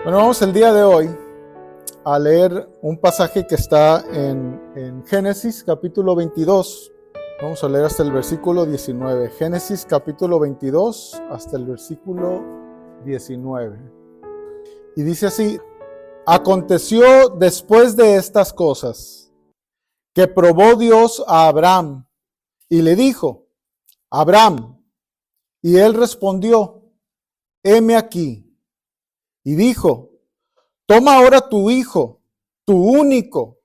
Bueno, vamos el día de hoy a leer un pasaje que está en Génesis capítulo 22. Vamos a leer hasta el versículo 19. Génesis capítulo 22 hasta el versículo 19. Y dice así: Aconteció después de estas cosas que probó Dios a Abraham y le dijo: Abraham. Y él respondió: heme aquí. Y dijo: toma ahora tu hijo, tu único,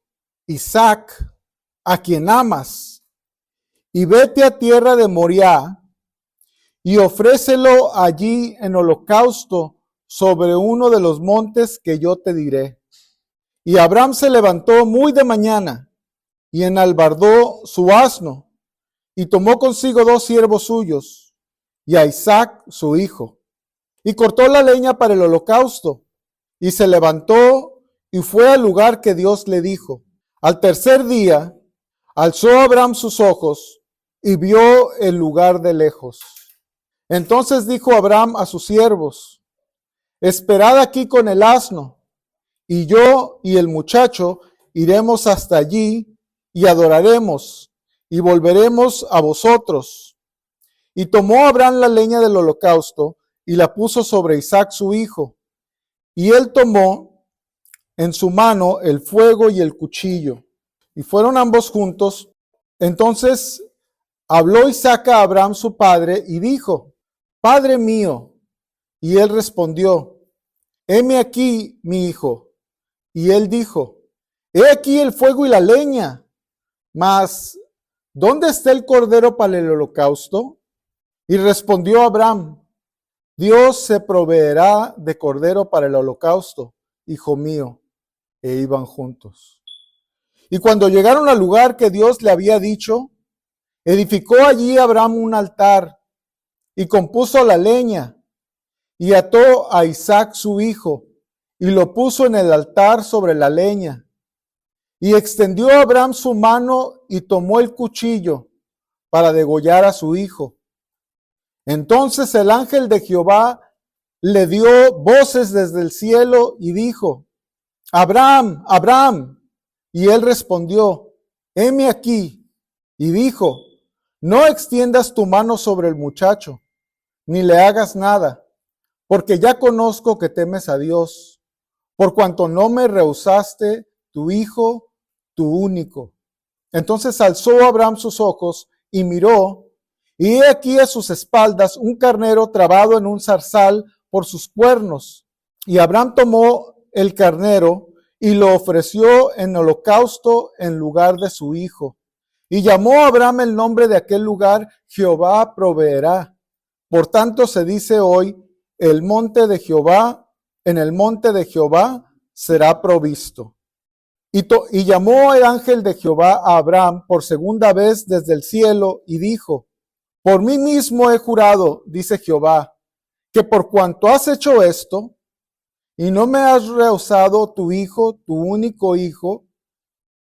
Isaac, a quien amas, y vete a tierra de Moriah, y ofrécelo allí en holocausto sobre uno de los montes que yo te diré. Y Abraham se levantó muy de mañana, y enalbardó su asno, y tomó consigo 2 siervos suyos, y a Isaac su hijo, y cortó la leña para el holocausto, y se levantó y fue al lugar que Dios le dijo. Al tercer día, alzó Abraham sus ojos y vio el lugar de lejos. Entonces dijo Abraham a sus siervos: esperad aquí con el asno, y yo y el muchacho iremos hasta allí y adoraremos, y volveremos a vosotros. Y tomó Abraham la leña del holocausto y la puso sobre Isaac su hijo. Y él tomó en su mano el fuego y el cuchillo, y fueron ambos juntos. Entonces habló Isaac a Abraham su padre y dijo: Padre mío. Y él respondió: heme aquí, mi hijo. Y él dijo: he aquí el fuego y la leña, mas ¿dónde está el cordero para el holocausto? Y respondió Abraham: Dios se proveerá de cordero para el holocausto, hijo mío. E iban juntos. Y cuando llegaron al lugar que Dios le había dicho, edificó allí Abraham un altar y compuso la leña y ató a Isaac su hijo y lo puso en el altar sobre la leña. Y extendió Abraham su mano y tomó el cuchillo para degollar a su hijo. Entonces el ángel de Jehová le dio voces desde el cielo y dijo: Abraham, Abraham. Y él respondió: heme aquí. Y dijo: no extiendas tu mano sobre el muchacho, ni le hagas nada, porque ya conozco que temes a Dios, por cuanto no me rehusaste tu hijo, tu único. Entonces alzó Abraham sus ojos y miró, y he aquí a sus espaldas un carnero trabado en un zarzal por sus cuernos. Y Abraham tomó el carnero y lo ofreció en holocausto en lugar de su hijo. Y llamó a Abraham el nombre de aquel lugar: Jehová proveerá. Por tanto se dice hoy: el monte de Jehová, en el monte de Jehová será provisto. Y llamó el ángel de Jehová a Abraham por segunda vez desde el cielo y dijo: por mí mismo he jurado, dice Jehová, que por cuanto has hecho esto, y no me has rehusado tu hijo, tu único hijo,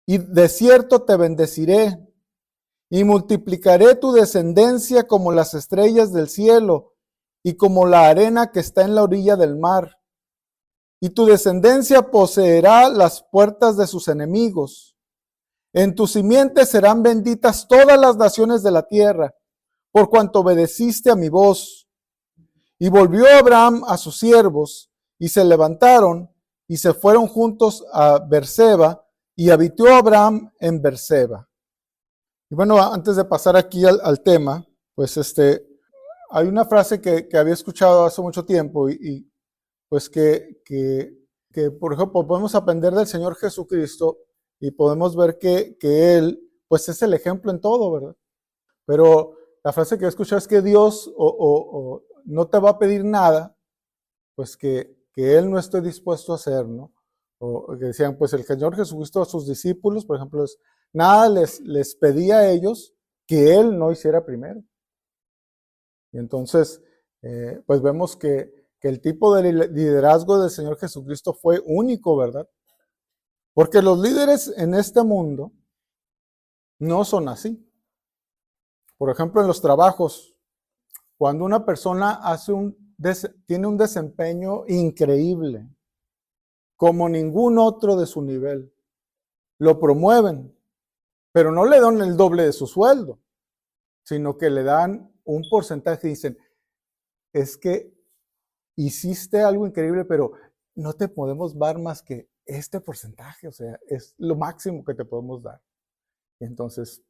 y de cierto te bendeciré, y multiplicaré tu descendencia como las estrellas del cielo, y como la arena que está en la orilla del mar. Y tu descendencia poseerá las puertas de sus enemigos. En tu simiente serán benditas todas las naciones de la tierra, por cuanto obedeciste a mi voz. Y volvió Abraham a sus siervos, y se levantaron, y se fueron juntos a Berseba, y habitó Abraham en Berseba. Y bueno, antes de pasar aquí al tema, pues hay una frase que había escuchado hace mucho tiempo, y pues que, por ejemplo, podemos aprender del Señor Jesucristo, y podemos ver que Él, pues es el ejemplo en todo, ¿verdad? Pero la frase que he escuchado es que Dios no te va a pedir nada, pues que Él no esté dispuesto a hacer, ¿no? O que decían, pues el Señor Jesucristo a sus discípulos, por ejemplo, nada les pedía a ellos que Él no hiciera primero. Y entonces, pues vemos que el tipo de liderazgo del Señor Jesucristo fue único, ¿verdad? Porque los líderes en este mundo no son así. Por ejemplo, en los trabajos, cuando una persona tiene un desempeño increíble, como ningún otro de su nivel. Lo promueven, pero no le dan el doble de su sueldo, sino que le dan un porcentaje y dicen, es que hiciste algo increíble, pero no te podemos dar más que este porcentaje, o sea, es lo máximo que te podemos dar. Y entonces,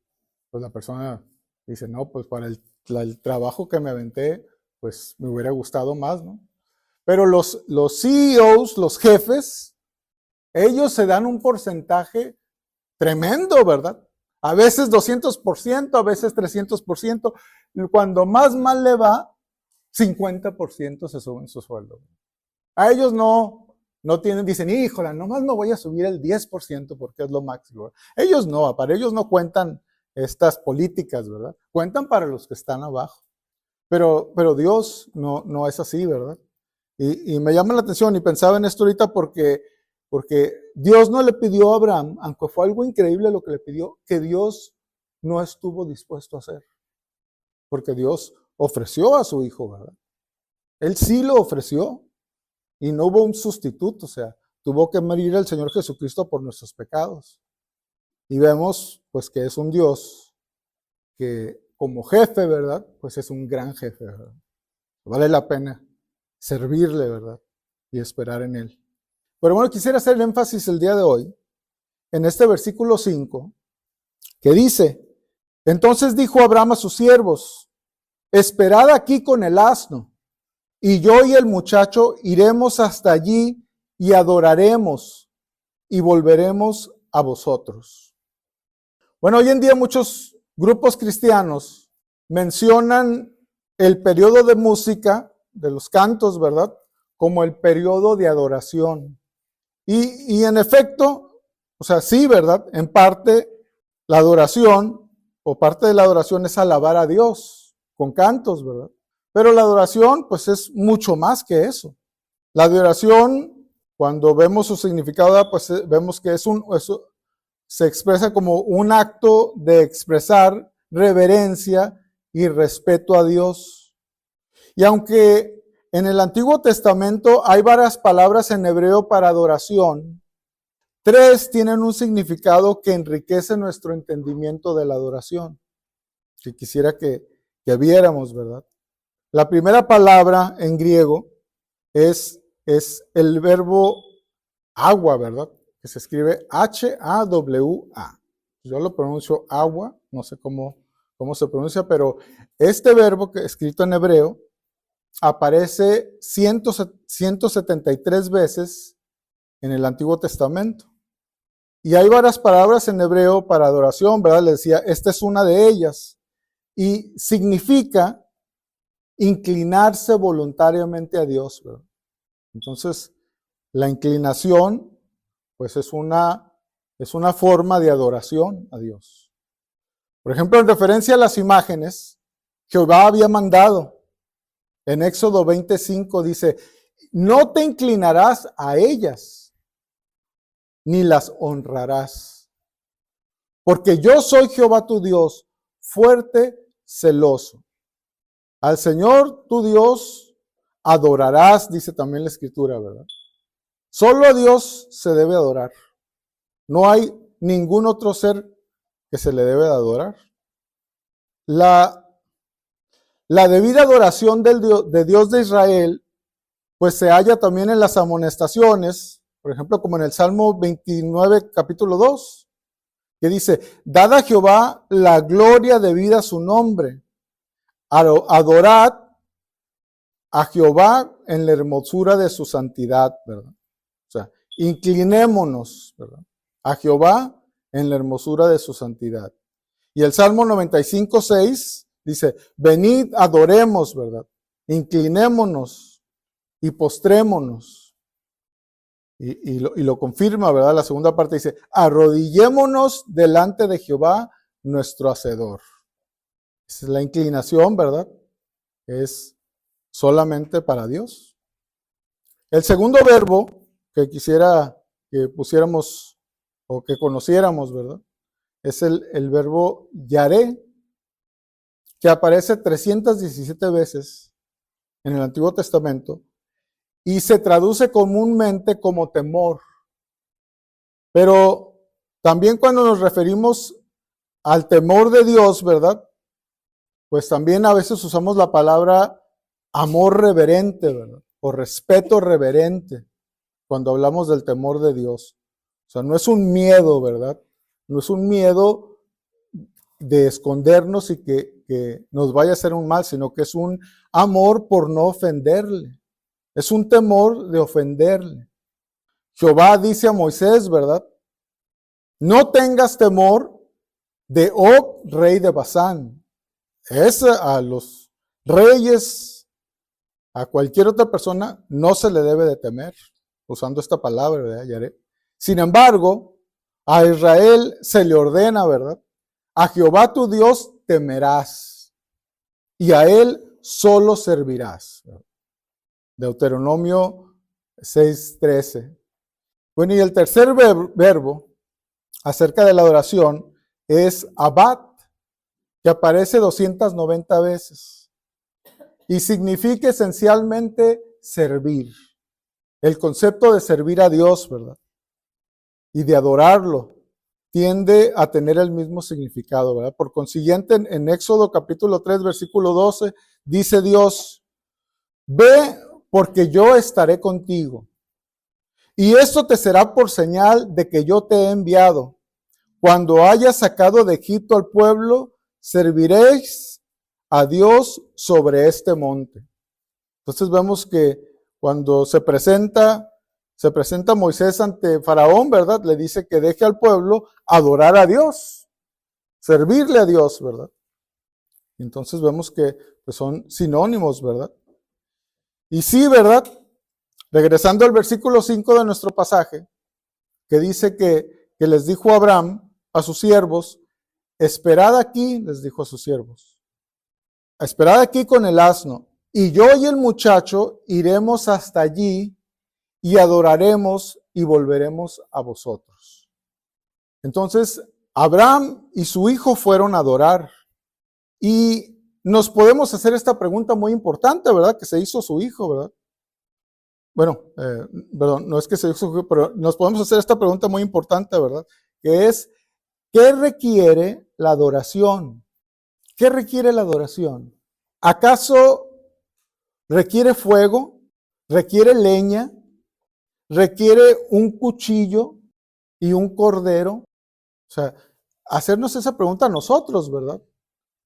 pues la persona dice, no, pues para el trabajo que me aventé, pues me hubiera gustado más, ¿no? Pero los CEOs, los jefes, ellos se dan un porcentaje tremendo, ¿verdad? A veces 200%, a veces 300%. Cuando más mal le va, 50% se suben su sueldo. A ellos no tienen, dicen, híjola, nomás no voy a subir el 10% porque es lo máximo. Ellos no, para ellos no cuentan estas políticas, ¿verdad? Cuentan para los que están abajo. Pero Dios no es así, ¿verdad? Y me llama la atención y pensaba en esto ahorita porque Dios no le pidió a Abraham, aunque fue algo increíble lo que le pidió, que Dios no estuvo dispuesto a hacer. Porque Dios ofreció a su hijo, ¿verdad? Él sí lo ofreció y no hubo un sustituto, o sea, tuvo que morir el Señor Jesucristo por nuestros pecados. Y vemos pues que es un Dios que como jefe, ¿verdad? Pues es un gran jefe, ¿verdad? Vale la pena servirle, ¿verdad? Y esperar en Él. Pero bueno, quisiera hacer énfasis el día de hoy en este versículo 5, que dice, entonces dijo Abraham a sus siervos, esperad aquí con el asno, y yo y el muchacho iremos hasta allí y adoraremos y volveremos a vosotros. Bueno, hoy en día muchos grupos cristianos mencionan el periodo de música, de los cantos, ¿verdad? Como el periodo de adoración. Y en efecto, o sea, sí, ¿verdad? En parte, la adoración, o parte de la adoración es alabar a Dios con cantos, ¿verdad? Pero la adoración, pues es mucho más que eso. La adoración, cuando vemos su significado, pues vemos que se expresa como un acto de expresar reverencia y respeto a Dios. Y aunque en el Antiguo Testamento hay varias palabras en hebreo para adoración, 3 tienen un significado que enriquece nuestro entendimiento de la adoración, que quisiera que viéramos, ¿verdad? La primera palabra en griego es el verbo agua, ¿verdad? Que se escribe H-A-W-A. Yo lo pronuncio agua, no sé cómo se pronuncia, pero este verbo que escrito en hebreo aparece 173 veces en el Antiguo Testamento. Y hay varias palabras en hebreo para adoración, ¿verdad? Le decía, esta es una de ellas. Y significa inclinarse voluntariamente a Dios, ¿verdad? Entonces, la inclinación, pues es una forma de adoración a Dios. Por ejemplo, en referencia a las imágenes, Jehová había mandado. En Éxodo 25 dice, no te inclinarás a ellas, ni las honrarás. Porque yo soy Jehová tu Dios, fuerte, celoso. Al Señor tu Dios adorarás, dice también la Escritura, ¿verdad? Solo a Dios se debe adorar. No hay ningún otro ser que se le debe de adorar. La debida adoración de Dios de Israel, pues se halla también en las amonestaciones, por ejemplo, como en el Salmo 29, capítulo 2, que dice, dad a Jehová la gloria debida a su nombre, adorad a Jehová en la hermosura de su santidad, ¿verdad? O sea, inclinémonos, ¿verdad? A Jehová en la hermosura de su santidad. Y el Salmo 95, 6 dice, venid, adoremos, ¿verdad? Inclinémonos y postrémonos. Y lo confirma, ¿verdad? La segunda parte dice, arrodillémonos delante de Jehová, nuestro Hacedor. Esa es la inclinación, ¿verdad? Es solamente para Dios. El segundo verbo que quisiera que pusiéramos o que conociéramos, ¿verdad? Es el verbo yaré, que aparece 317 veces en el Antiguo Testamento y se traduce comúnmente como temor. Pero también cuando nos referimos al temor de Dios, ¿verdad? Pues también a veces usamos la palabra amor reverente, ¿verdad? O respeto reverente cuando hablamos del temor de Dios. O sea, no es un miedo, ¿verdad? No es un miedo de escondernos y que nos vaya a hacer un mal, sino que es un amor por no ofenderle. Es un temor de ofenderle. Jehová dice a Moisés, ¿verdad? No tengas temor de Og, rey de Basán. Es a los reyes, a cualquier otra persona, no se le debe de temer, usando esta palabra, ¿verdad? Yaré. Sin embargo, a Israel se le ordena, ¿verdad? A Jehová tu Dios temerás y a él solo servirás. Deuteronomio 6:13. Bueno, y el tercer verbo acerca de la adoración es abad, que aparece 290 veces y significa esencialmente servir. El concepto de servir a Dios, ¿verdad? Y de adorarlo tiende a tener el mismo significado, ¿verdad? Por consiguiente, en Éxodo capítulo 3, versículo 12, dice Dios, ve porque yo estaré contigo. Y esto te será por señal de que yo te he enviado. Cuando hayas sacado de Egipto al pueblo, serviréis a Dios sobre este monte. Entonces vemos que cuando se presenta Moisés ante Faraón, ¿verdad? Le dice que deje al pueblo adorar a Dios, servirle a Dios, ¿verdad? Entonces vemos que pues, son sinónimos, ¿verdad? Y sí, ¿verdad? Regresando al versículo 5 de nuestro pasaje, que dice que les dijo Abraham a sus siervos, esperad aquí, les dijo a sus siervos, esperad aquí con el asno, y yo y el muchacho iremos hasta allí y adoraremos y volveremos a vosotros. Entonces, Abraham y su hijo fueron a adorar. Y nos podemos hacer esta pregunta muy importante, ¿verdad? Que se hizo su hijo, ¿verdad? Bueno, perdón, no es que se hizo su hijo, pero nos podemos hacer esta pregunta muy importante, ¿verdad? Que es, ¿qué requiere la adoración? ¿Qué requiere la adoración? ¿Acaso requiere fuego? ¿Requiere leña? ¿Requiere un cuchillo y un cordero? O sea, hacernos esa pregunta a nosotros, ¿verdad?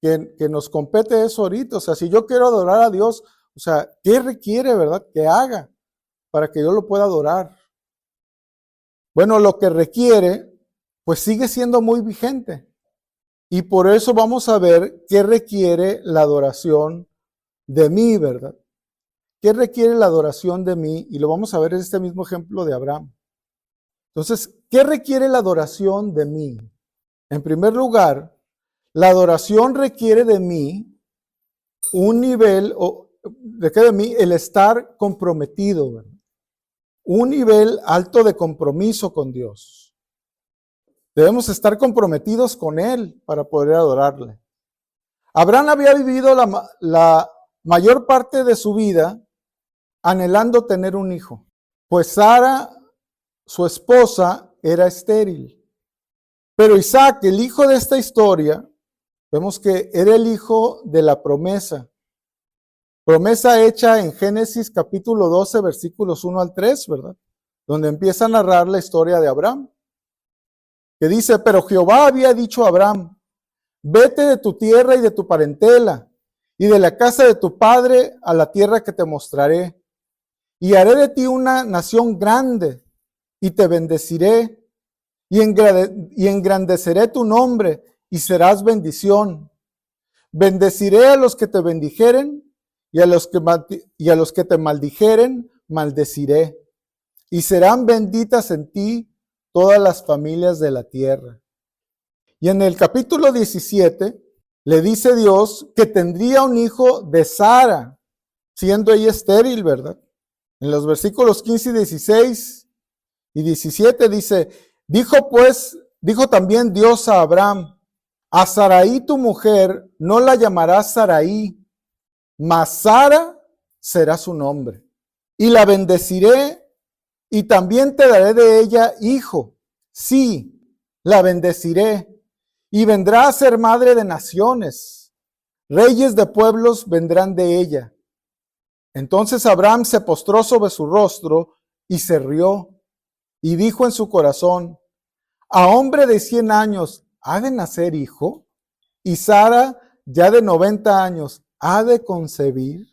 Que nos compete eso ahorita. O sea, si yo quiero adorar a Dios, o sea, ¿qué requiere, verdad? Que haga para que yo lo pueda adorar. Bueno, lo que requiere, pues sigue siendo muy vigente. Y por eso vamos a ver qué requiere la adoración de mí, ¿verdad? ¿Qué requiere la adoración de mí? Y lo vamos a ver en este mismo ejemplo de Abraham. Entonces, ¿qué requiere la adoración de mí? En primer lugar, la adoración requiere de mí un nivel, requiere de mí el estar comprometido, ¿verdad? Un nivel alto de compromiso con Dios. Debemos estar comprometidos con Él para poder adorarle. Abraham había vivido la mayor parte de su vida anhelando tener un hijo, pues Sara, su esposa, era estéril. Pero Isaac, el hijo de esta historia, vemos que era el hijo de la promesa. Promesa hecha en Génesis capítulo 12, versículos 1 al 3, ¿verdad? Donde empieza a narrar la historia de Abraham. Que dice, pero Jehová había dicho a Abraham, vete de tu tierra y de tu parentela, y de la casa de tu padre a la tierra que te mostraré. Y haré de ti una nación grande, y te bendeciré, y engrandeceré tu nombre, y serás bendición. Bendeciré a los que te bendijeren, y a los que te maldijeren, maldeciré. Y serán benditas en ti todas las familias de la tierra. Y en el capítulo 17, le dice Dios que tendría un hijo de Sara, siendo ella estéril, ¿verdad? En los versículos 15 y 16 y 17 dice, dijo también Dios a Abraham, a Sarai tu mujer no la llamarás Sarai, mas Sara será su nombre. y la bendeciré, y también te daré de ella hijo. Sí, la bendeciré, y vendrá a ser madre de naciones. Reyes de pueblos vendrán de ella. Entonces Abraham se postró sobre su rostro y se rió, y dijo en su corazón: ¿a hombre de 100 años ha de nacer hijo? ¿Y Sara, ya de 90 años, ha de concebir?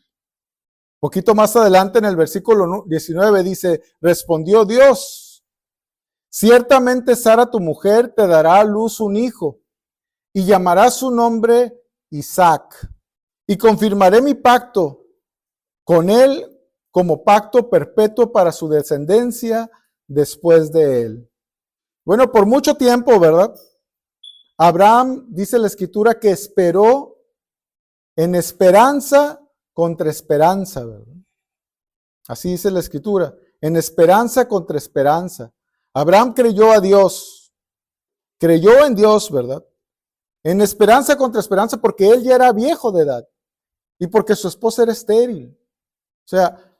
Poquito más adelante en el versículo 19 dice: respondió Dios: ciertamente Sara tu mujer te dará a luz un hijo, y llamarás su nombre Isaac, y confirmaré mi pacto con él como pacto perpetuo para su descendencia después de él. Bueno, por mucho tiempo, ¿verdad? Abraham, dice la escritura, que esperó en esperanza contra esperanza, ¿verdad? Así dice la escritura, en esperanza contra esperanza. Abraham creyó a Dios, creyó en Dios, ¿verdad? En esperanza contra esperanza, porque él ya era viejo de edad y porque su esposa era estéril. O sea,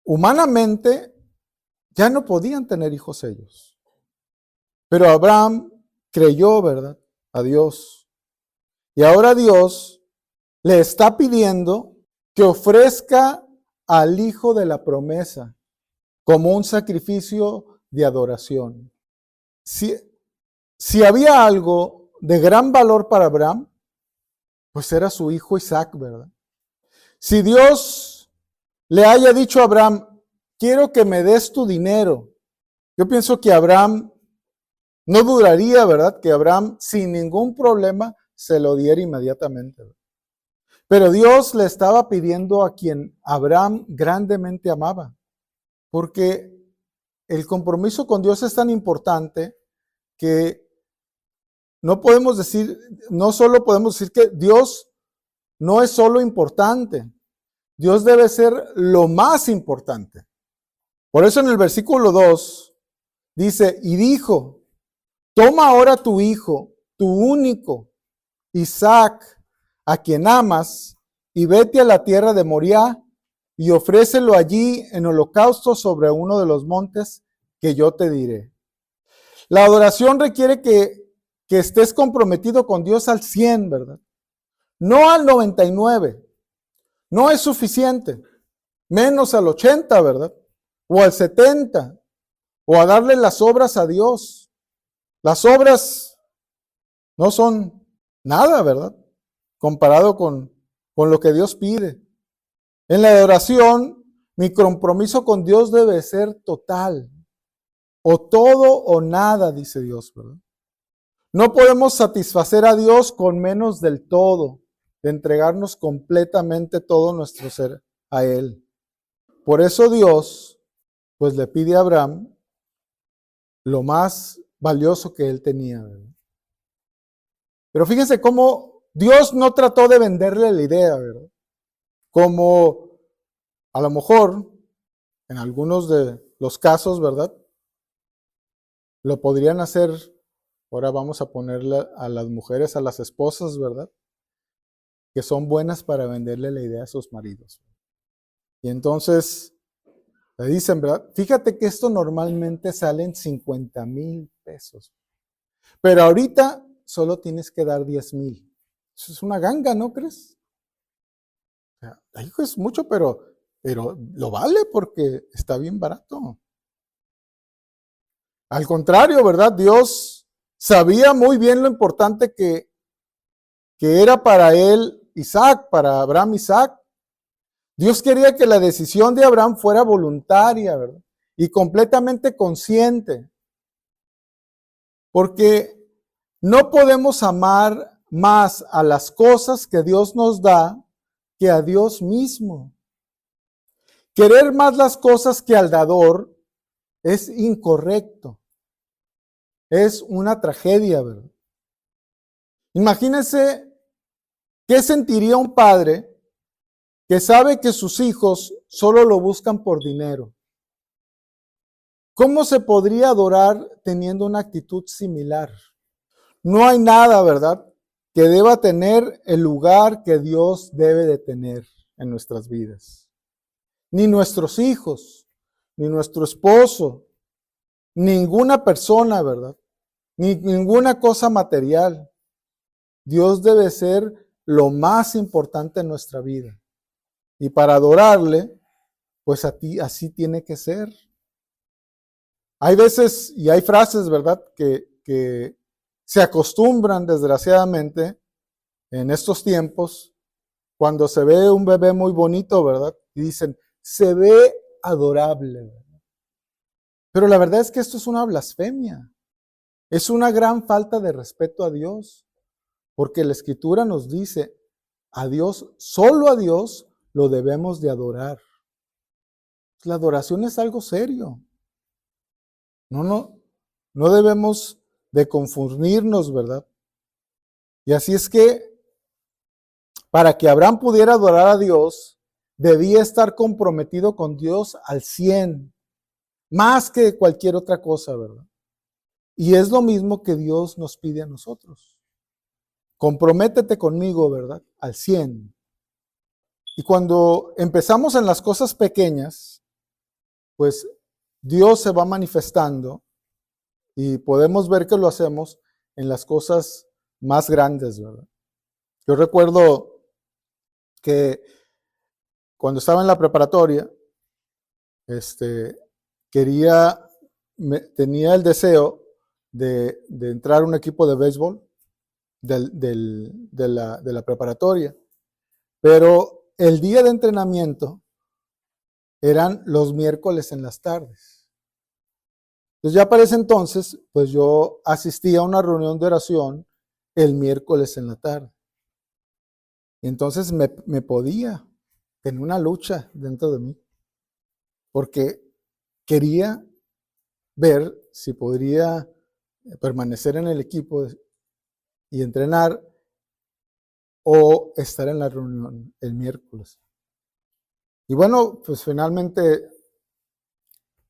humanamente ya no podían tener hijos ellos. Pero Abraham creyó, ¿verdad?, a Dios. Y ahora Dios le está pidiendo que ofrezca al hijo de la promesa como un sacrificio de adoración. Si había algo de gran valor para Abraham, pues era su hijo Isaac, ¿verdad? Si Dios le haya dicho a Abraham: quiero que me des tu dinero, yo pienso que Abraham no dudaría, ¿verdad?, que Abraham sin ningún problema se lo diera inmediatamente. Pero Dios le estaba pidiendo a quien Abraham grandemente amaba, porque el compromiso con Dios es tan importante que no solo podemos decir que Dios no es solo importante, Dios debe ser lo más importante. Por eso en el versículo 2 dice: y dijo, toma ahora tu hijo, tu único, Isaac, a quien amas, y vete a la tierra de Moriah, y ofrécelo allí en holocausto sobre uno de los montes que yo te diré. La adoración requiere que estés comprometido con Dios al 100, ¿verdad? No al 99. No es suficiente. Menos al 80, ¿verdad? O al 70. O a darle las obras a Dios. Las obras no son nada, ¿verdad?, comparado con lo que Dios pide. En la adoración, mi compromiso con Dios debe ser total. O todo o nada, dice Dios, ¿verdad? No podemos satisfacer a Dios con menos del todo, de entregarnos completamente todo nuestro ser a Él. Por eso Dios, pues le pide a Abraham lo más valioso que él tenía, ¿verdad? Pero fíjense cómo Dios no trató de venderle la idea, ¿verdad? Como a lo mejor en algunos de los casos, ¿verdad?, lo podrían hacer. Ahora vamos a ponerle a las mujeres, a las esposas, ¿verdad?, que son buenas para venderle la idea a sus maridos. Y entonces le dicen, ¿verdad?, fíjate que esto normalmente sale en 50,000 pesos. Pero ahorita solo tienes que dar 10,000. Eso es una ganga, ¿no crees? O sea, hijo, es mucho, pero lo vale porque está bien barato. Al contrario, ¿verdad? Dios sabía muy bien lo importante que era para él Isaac, para Abraham Isaac. Dios quería que la decisión de Abraham fuera voluntaria, ¿verdad?, y completamente consciente. Porque no podemos amar más a las cosas que Dios nos da que a Dios mismo. Querer más las cosas que al dador es incorrecto. Es una tragedia, ¿verdad? Imagínense qué sentiría un padre que sabe que sus hijos solo lo buscan por dinero. ¿Cómo se podría adorar teniendo una actitud similar? No hay nada, ¿verdad?, que deba tener el lugar que Dios debe de tener en nuestras vidas. ni nuestros hijos, ni nuestro esposo, ninguna persona, ¿verdad? Ni ninguna cosa material. Dios debe ser lo más importante en nuestra vida. Y para adorarle, pues así tiene que ser. Hay veces y hay frases, ¿verdad?, que se acostumbran, desgraciadamente, en estos tiempos, cuando se ve un bebé muy bonito, ¿verdad? Y dicen, se ve adorable, ¿verdad? Pero la verdad es que esto es una blasfemia. Es una gran falta de respeto a Dios, porque la Escritura nos dice, a Dios, solo a Dios lo debemos de adorar. La adoración es algo serio. No debemos de confundirnos, ¿verdad? Y así es que, para que Abraham pudiera adorar a Dios, debía estar comprometido con Dios al 100, más que cualquier otra cosa, ¿verdad? Y es lo mismo que Dios nos pide a nosotros. Comprométete conmigo, ¿verdad? Al 100. Y cuando empezamos en las cosas pequeñas, pues Dios se va manifestando y podemos ver que lo hacemos en las cosas más grandes, ¿verdad? Yo recuerdo que cuando estaba en la preparatoria, tenía el deseo de entrar a un equipo de béisbol de la preparatoria, pero el día de entrenamiento eran los miércoles en las tardes. Entonces ya para ese entonces, pues yo asistía a una reunión de oración el miércoles en la tarde. Entonces me podía, tenía una lucha dentro de mí, porque quería ver si podría permanecer en el equipo y entrenar o estar en la reunión el miércoles. Y bueno, pues finalmente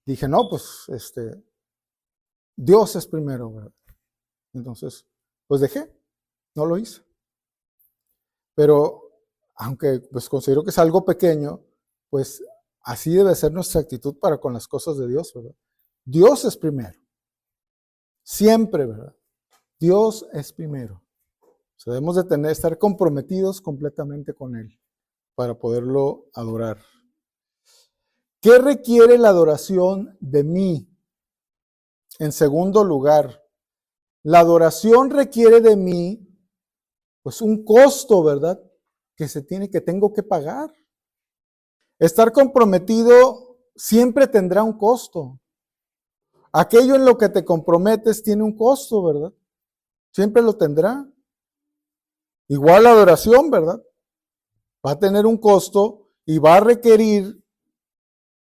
dije, no, pues Dios es primero, ¿verdad? Entonces, pues dejé, no lo hice. Pero aunque pues considero que es algo pequeño, pues así debe ser nuestra actitud para con las cosas de Dios, ¿verdad? Dios es primero. Siempre, ¿verdad? Dios es primero. O sea, debemos de estar comprometidos completamente con Él para poderlo adorar. ¿Qué requiere la adoración de mí? En segundo lugar, la adoración requiere de mí, pues un costo, ¿verdad? Que tengo que pagar. Estar comprometido siempre tendrá un costo. Aquello en lo que te comprometes tiene un costo, ¿verdad? Siempre lo tendrá. Igual la adoración, ¿verdad? Va a tener un costo y va a requerir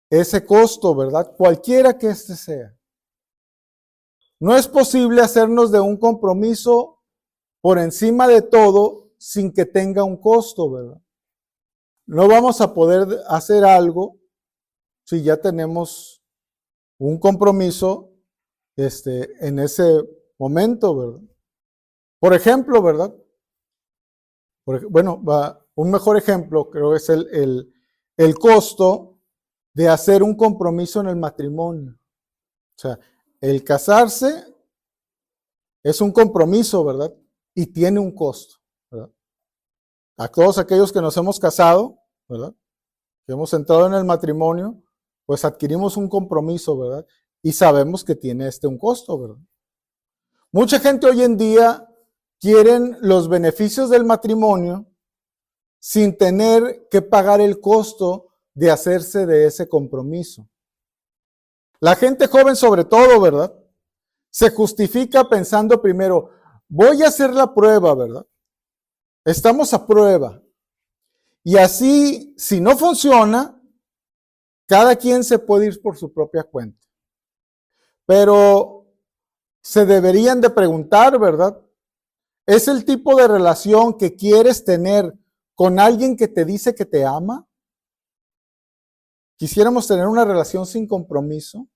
ese costo, ¿verdad? Cualquiera que éste sea. No es posible hacernos de un compromiso por encima de todo sin que tenga un costo, ¿verdad? No vamos a poder hacer algo si ya tenemos un compromiso en ese momento, ¿verdad? Por ejemplo, ¿verdad? Un mejor ejemplo creo que es el costo de hacer un compromiso en el matrimonio. O sea, el casarse es un compromiso, ¿verdad? Y tiene un costo, ¿verdad? A todos aquellos que nos hemos casado, ¿verdad? Que hemos entrado en el matrimonio, pues adquirimos un compromiso, ¿verdad? Y sabemos que tiene un costo, ¿verdad? Mucha gente hoy en día quieren los beneficios del matrimonio sin tener que pagar el costo de hacerse de ese compromiso. La gente joven sobre todo, ¿verdad? Se justifica pensando primero, voy a hacer la prueba, ¿verdad? Estamos a prueba. Y así, si no funciona, cada quien se puede ir por su propia cuenta. Pero se deberían de preguntar, ¿verdad? ¿Es el tipo de relación que quieres tener con alguien que te dice que te ama? ¿Quisiéramos tener una relación sin compromiso?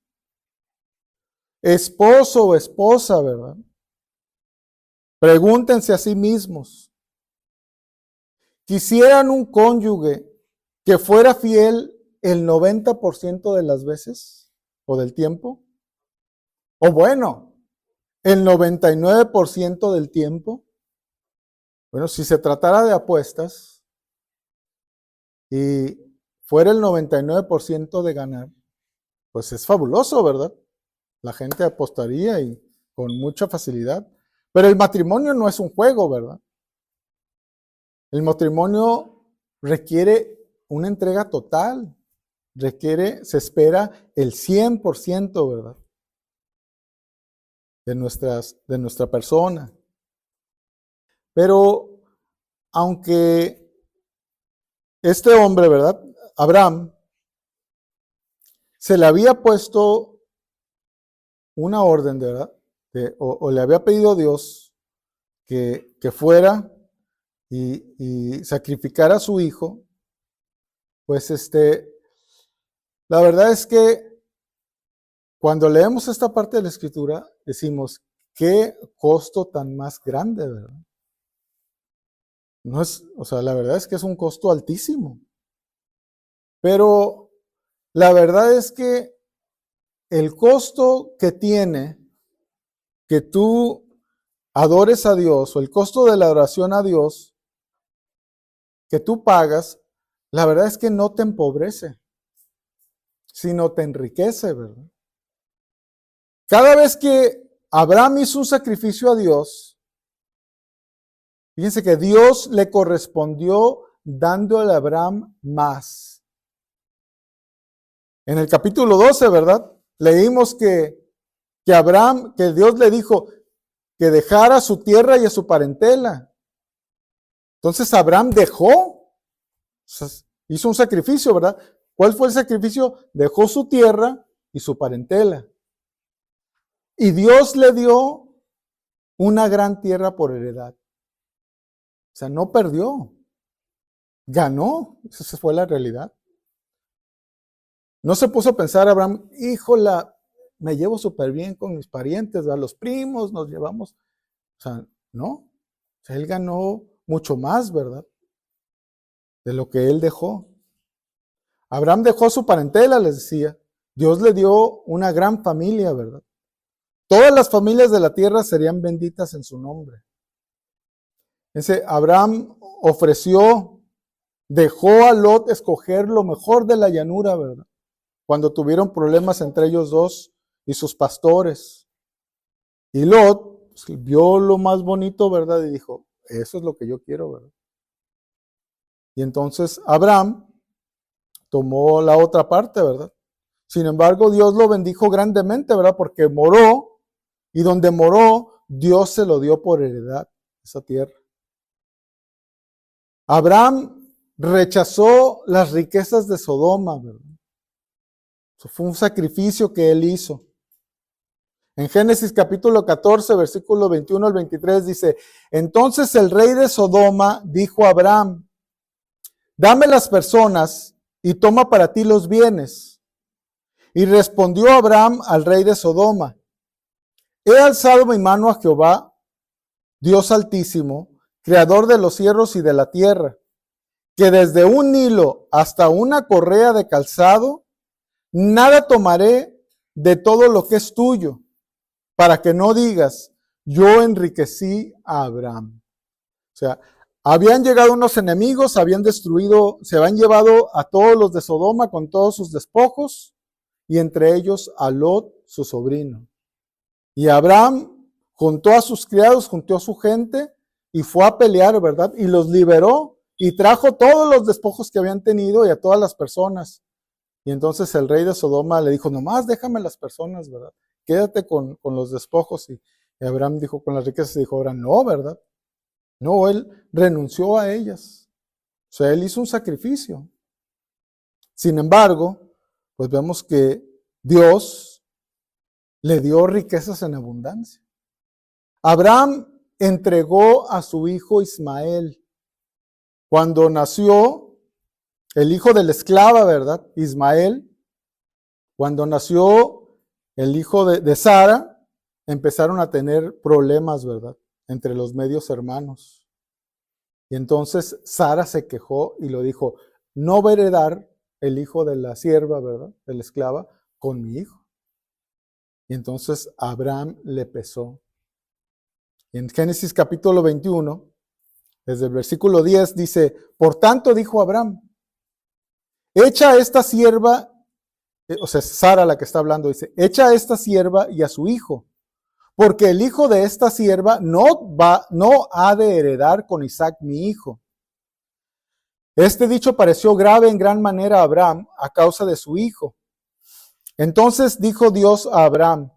Esposo o esposa, ¿verdad? Pregúntense a sí mismos. ¿Quisieran un cónyuge que fuera fiel el 90% de las veces o del tiempo? O bueno, el 99% del tiempo. Bueno, si se tratara de apuestas y fuera el 99% de ganar, pues es fabuloso, ¿verdad? La gente apostaría y con mucha facilidad. Pero el matrimonio no es un juego, ¿verdad? El matrimonio requiere una entrega total, se espera el 100%, ¿verdad? De nuestra persona. Pero aunque este hombre, ¿verdad? Abraham, se le había puesto una orden, ¿verdad? O le había pedido a Dios que fuera y sacrificara a su hijo, pues la verdad es que cuando leemos esta parte de la Escritura, decimos, qué costo tan más grande, ¿verdad? No es, o sea, la verdad es que es un costo altísimo. Pero la verdad es que el costo que tiene que tú adores a Dios, o el costo de la adoración a Dios que tú pagas, la verdad es que no te empobrece, sino te enriquece, ¿verdad? Cada vez que Abraham hizo un sacrificio a Dios, fíjense que Dios le correspondió dándole a Abraham más. En el capítulo 12, ¿verdad? Leímos que Dios le dijo que dejara a su tierra y a su parentela. Entonces Abraham dejó, hizo un sacrificio, ¿verdad? ¿Cuál fue el sacrificio? Dejó su tierra y su parentela. Y Dios le dio una gran tierra por heredad. O sea, no perdió, ganó. Esa fue la realidad. No se puso a pensar Abraham, híjola, me llevo súper bien con mis parientes, a los primos, nos llevamos. O sea, no. O sea, él ganó mucho más, ¿verdad? De lo que él dejó. Abraham dejó su parentela, les decía. Dios le dio una gran familia, ¿verdad? Todas las familias de la tierra serían benditas en su nombre. Abraham dejó a Lot escoger lo mejor de la llanura, ¿verdad? Cuando tuvieron problemas entre ellos dos y sus pastores. Y Lot pues, vio lo más bonito, ¿verdad? Y dijo, eso es lo que yo quiero, ¿verdad? Y entonces Abraham tomó la otra parte, ¿verdad? Sin embargo, Dios lo bendijo grandemente, ¿verdad? Porque moró, y donde moró, Dios se lo dio por heredad, esa tierra. Abraham rechazó las riquezas de Sodoma, ¿verdad? Eso fue un sacrificio que él hizo. En Génesis capítulo 14, versículo 21 al 23 dice, entonces el rey de Sodoma dijo a Abraham, dame las personas y toma para ti los bienes. Y respondió Abraham al rey de Sodoma, he alzado mi mano a Jehová, Dios altísimo, creador de los cielos y de la tierra, que desde un hilo hasta una correa de calzado, nada tomaré de todo lo que es tuyo, para que no digas, yo enriquecí a Abraham. O sea, habían llegado unos enemigos, se habían llevado a todos los de Sodoma con todos sus despojos, y entre ellos a Lot, su sobrino. Y Abraham juntó a sus criados, juntó a su gente, y fue a pelear, ¿verdad? Y los liberó, y trajo todos los despojos que habían tenido y a todas las personas. Y entonces el rey de Sodoma le dijo, nomás déjame las personas, ¿verdad? Quédate con los despojos. Y Abraham dijo, con las riquezas, y dijo, Abraham, no, ¿verdad? No, él renunció a ellas. O sea, él hizo un sacrificio. Sin embargo, pues vemos que Dios le dio riquezas en abundancia. Abraham entregó a su hijo Ismael. Cuando nació el hijo de la esclava, ¿verdad? Ismael, cuando nació el hijo de Sara, empezaron a tener problemas, ¿verdad? Entre los medios hermanos. Y entonces Sara se quejó y lo dijo, no va a heredar el hijo de la sierva, ¿verdad? De la esclava, con mi hijo. Y entonces Abraham le pesó. En Génesis capítulo 21, desde el versículo 10 dice, por tanto dijo Abraham, echa a esta sierva, o sea, Sara la que está hablando, dice, echa a esta sierva y a su hijo, porque el hijo de esta sierva no ha de heredar con Isaac mi hijo. Este dicho pareció grave en gran manera a Abraham a causa de su hijo. Entonces dijo Dios a Abraham,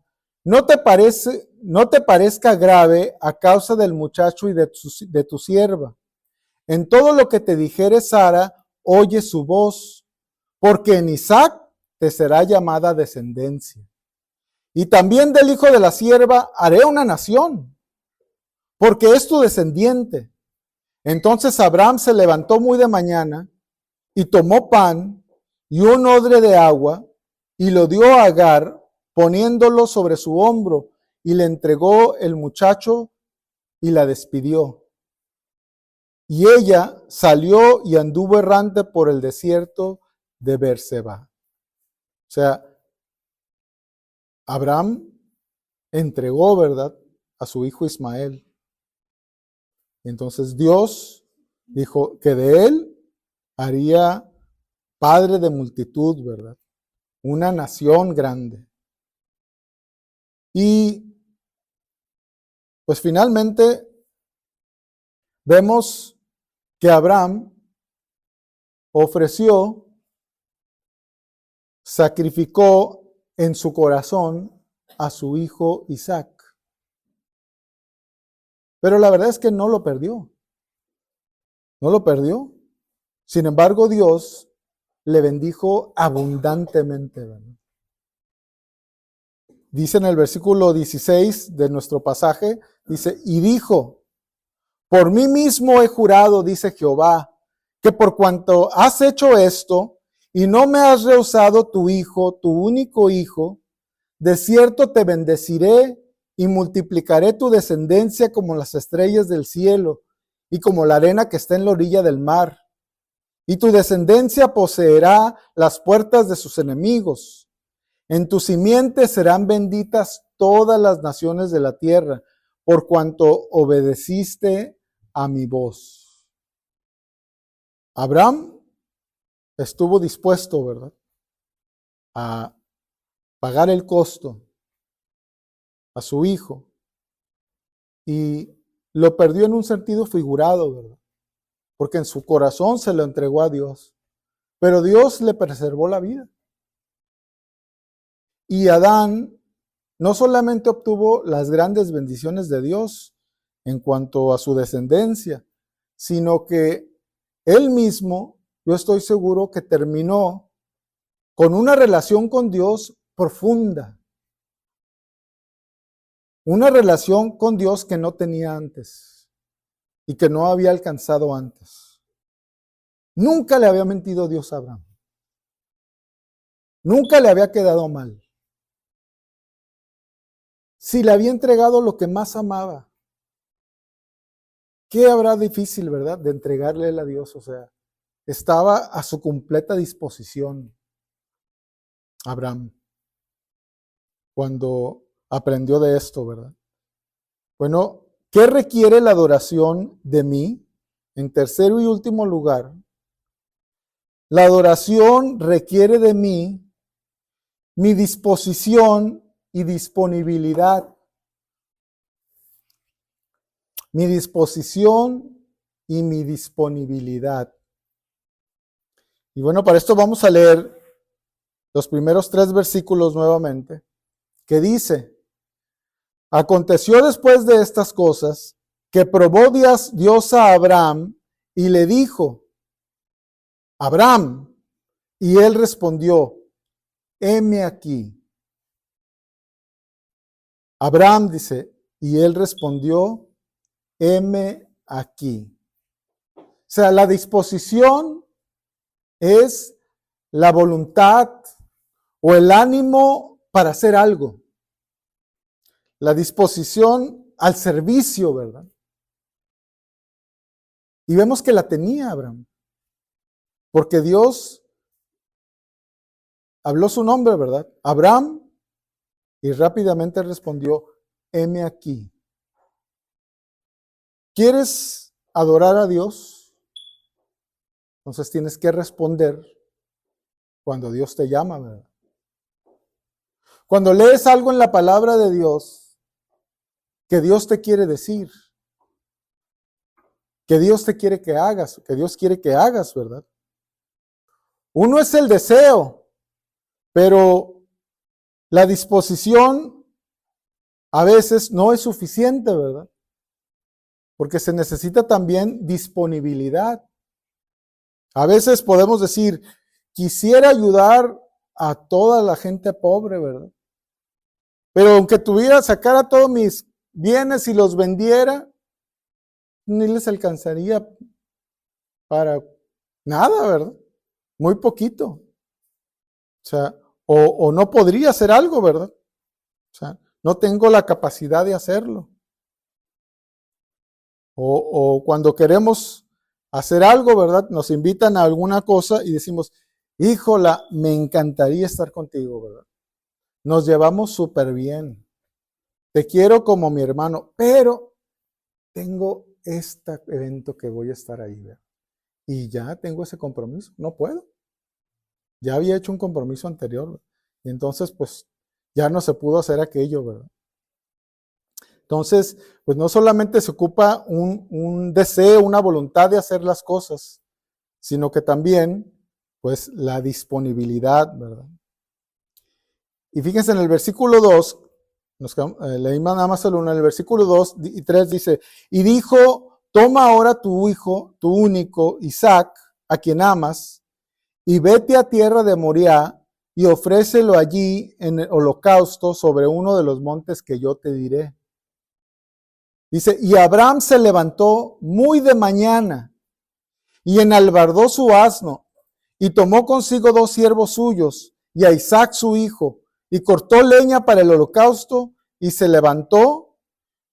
no te parezca grave a causa del muchacho y de tu sierva. En todo lo que te dijere Sara, oye su voz, porque en Isaac te será llamada descendencia. Y también del hijo de la sierva haré una nación, porque es tu descendiente. Entonces Abraham se levantó muy de mañana y tomó pan y un odre de agua y lo dio a Agar, poniéndolo sobre su hombro, y le entregó el muchacho y la despidió. Y ella salió y anduvo errante por el desierto de Beerseba. O sea, Abraham entregó, ¿verdad?, a su hijo Ismael. Entonces Dios dijo que de él haría padre de multitud, ¿verdad? Una nación grande. Y pues finalmente vemos que Abraham sacrificó en su corazón a su hijo Isaac. Pero la verdad es que no lo perdió. No lo perdió. Sin embargo, Dios le bendijo abundantemente, ¿verdad? Dice en el versículo 16 de nuestro pasaje, dice, y dijo, por mí mismo he jurado, dice Jehová, que por cuanto has hecho esto y no me has rehusado tu hijo, tu único hijo, de cierto te bendeciré y multiplicaré tu descendencia como las estrellas del cielo y como la arena que está en la orilla del mar. Y tu descendencia poseerá las puertas de sus enemigos. En tu simiente serán benditas todas las naciones de la tierra, por cuanto obedeciste a mi voz. Abraham estuvo dispuesto, ¿verdad?, a pagar el costo a su hijo, y lo perdió en un sentido figurado, ¿verdad?, porque en su corazón se lo entregó a Dios, pero Dios le preservó la vida. Y Adán no solamente obtuvo las grandes bendiciones de Dios en cuanto a su descendencia, sino que él mismo, yo estoy seguro que terminó con una relación con Dios profunda. Una relación con Dios que no tenía antes y que no había alcanzado antes. Nunca le había mentido Dios a Abraham. Nunca le había quedado mal. Si le había entregado lo que más amaba, ¿qué habrá difícil, verdad, de entregarle a Dios? O sea, estaba a su completa disposición Abraham cuando aprendió de esto, ¿verdad? Bueno, ¿qué requiere la adoración de mí? En tercero y último lugar, la adoración requiere de mí mi disposición y disponibilidad. Mi disposición y mi disponibilidad. Y bueno, para esto vamos a leer los primeros 3 versículos nuevamente, que dice, aconteció después de estas cosas que probó Dios a Abraham y le dijo, Abraham, y él respondió, heme aquí. Abraham dice, y él respondió, heme aquí. O sea, la disposición es la voluntad o el ánimo para hacer algo. La disposición al servicio, ¿verdad? Y vemos que la tenía Abraham, porque Dios habló su nombre, ¿verdad? Abraham, y rápidamente respondió, heme aquí. ¿Quieres adorar a Dios? Entonces tienes que responder cuando Dios te llama, ¿verdad? Cuando lees algo en la palabra de Dios que Dios te quiere decir, que Dios te quiere que hagas, que Dios quiere que hagas, ¿verdad? Uno es el deseo, pero la disposición a veces no es suficiente, ¿verdad? Porque se necesita también disponibilidad. A veces podemos decir, quisiera ayudar a toda la gente pobre, ¿verdad? Pero aunque tuviera, sacara todos mis bienes y los vendiera, ni les alcanzaría para nada, ¿verdad? Muy poquito. O sea, o no podría hacer algo, ¿verdad? O sea, no tengo la capacidad de hacerlo. O cuando queremos hacer algo, ¿verdad? Nos invitan a alguna cosa y decimos, híjola, me encantaría estar contigo, ¿verdad? Nos llevamos súper bien. Te quiero como mi hermano, pero tengo este evento que voy a estar ahí, ¿verdad? Y ya tengo ese compromiso, no puedo. Ya había hecho un compromiso anterior, ¿verdad? Y entonces, pues, ya no se pudo hacer aquello, ¿verdad? Entonces, pues no solamente se ocupa un deseo, una voluntad de hacer las cosas, sino que también, pues, la disponibilidad, ¿verdad? Y fíjense en el versículo 2, leímos nada más el 1, en el versículo 2 y 3 dice, y dijo, toma ahora tu hijo, tu único, Isaac, a quien amas, y vete a tierra de Moriah, y ofrécelo allí en el holocausto sobre uno de los montes que yo te diré. Dice, y Abraham se levantó muy de mañana, y enalbardó su asno, y tomó consigo 2 siervos suyos, y a Isaac su hijo, y cortó leña para el holocausto, y se levantó,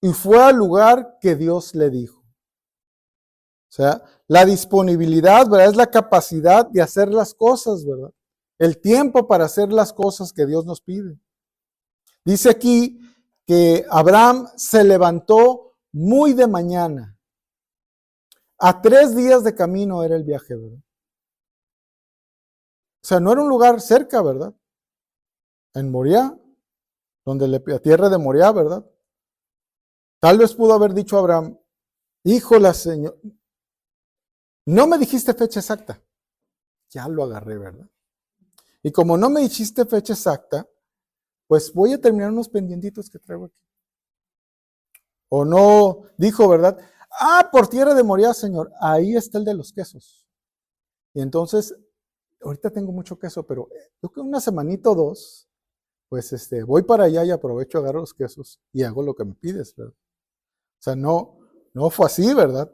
y fue al lugar que Dios le dijo. O sea, la disponibilidad, ¿verdad? Es la capacidad de hacer las cosas, ¿verdad? El tiempo para hacer las cosas que Dios nos pide. Dice aquí que Abraham se levantó muy de mañana. A 3 días de camino era el viaje, ¿verdad? O sea, no era un lugar cerca, ¿verdad? En Moriah, donde la tierra de Moriah, ¿verdad? Tal vez pudo haber dicho Abraham, híjola, Señor, no me dijiste fecha exacta. Ya lo agarré, ¿verdad? Y como no me dijiste fecha exacta, pues voy a terminar unos pendientitos que traigo aquí. O no dijo, ¿verdad? Ah, por tierra de Moriah, Señor, ahí está el de los quesos. Y entonces, ahorita tengo mucho queso, pero yo creo que una semanita o 2, pues voy para allá y aprovecho, agarro los quesos y hago lo que me pides, ¿verdad? O sea, no fue así, ¿verdad?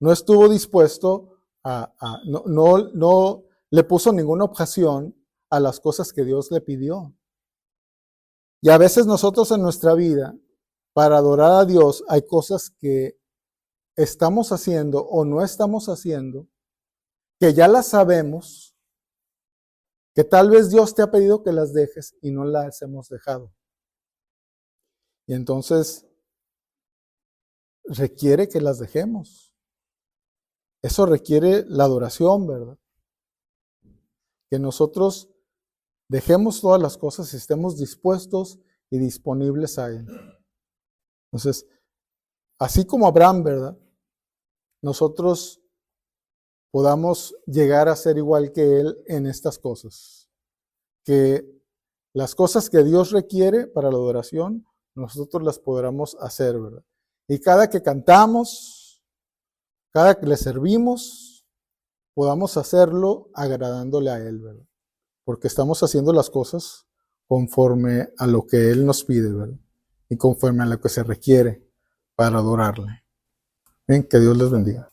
No estuvo dispuesto no le puso ninguna objeción a las cosas que Dios le pidió. Y a veces nosotros en nuestra vida, para adorar a Dios, hay cosas que estamos haciendo o no estamos haciendo, que ya las sabemos, que tal vez Dios te ha pedido que las dejes y no las hemos dejado. Y entonces requiere que las dejemos. Eso requiere la adoración, ¿verdad? Que nosotros dejemos todas las cosas y estemos dispuestos y disponibles a Él. Entonces, así como Abraham, ¿verdad? Nosotros podamos llegar a ser igual que Él en estas cosas. Que las cosas que Dios requiere para la adoración, nosotros las podamos hacer, ¿verdad? Y cada que cantamos, cada que le servimos, podamos hacerlo agradándole a Él, ¿verdad? Porque estamos haciendo las cosas conforme a lo que Él nos pide, ¿verdad? Y conforme a lo que se requiere para adorarle. Bien, que Dios les bendiga.